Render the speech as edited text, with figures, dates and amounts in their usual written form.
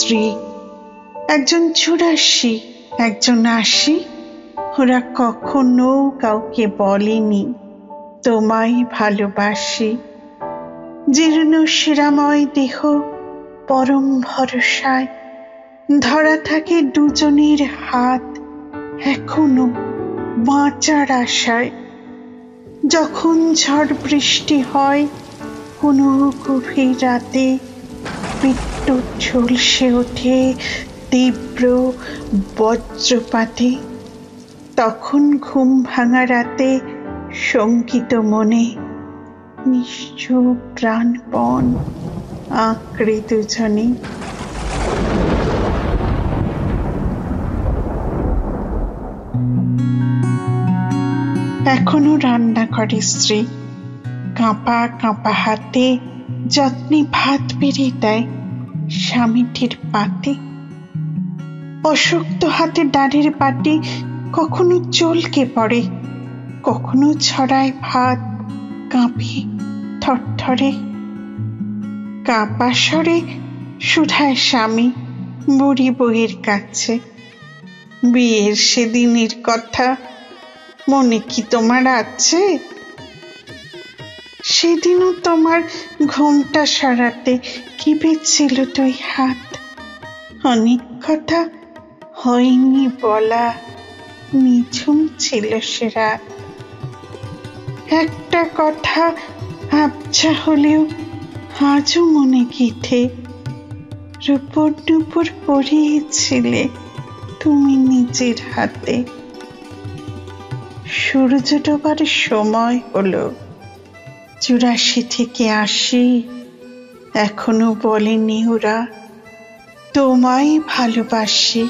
স্ত্রী, একজন 84, একজন 80। ওরা কখনো কাউকে বলেনি তোমায় ভালোবাসি। জীর্ণ শিরাময় দেহ পরম ভরসায় ধরা থাকে দুজনের হাত এখনো বাঁচার আশায়। যখন ঝড় বৃষ্টি হয় কোনো গভীর রাতে, বিদ্যুৎ ঝলসে ওঠে তীব্র বজ্রপাতে, তখন ঘুম ভাঙা রাতে শঙ্কিত মনে নিশ্চুপ প্রাণপণ আঁকড়ে দুজনে। এখনো রান্না করে স্ত্রী, কাঁপা কাঁপা হাতে যত্নে ভাত বেড়ে দেয় স্বামীটির পাতে। অশক্ত হাতে ডালের বাটি কখনো চলকে পড়ে, কখনো ছড়ায় ভাত কাঁপে থরথরে। কাঁপা স্বরে শুধায় স্বামী বুড়ি বউয়ের কাছে, বিয়ের সেদিনের কথা মনে কি তোমার আছে? সেদিনও তোমার ঘুমটা সরাতে কেঁপেছিল দুই হাত। অনেক কথা হয়নি বলা, নিঝুম ছিল সে রাত। একটা কথা আবছা হলেও আজও মনে গেঁথে, রূপোর নুপুর পরিয়েছিলে তুমি নিজের হাতে। সূর্য ডোবার সময় হলো, 84 থেকে 80, এখনো বলেনি ওরা তোমায় ভালোবাসি।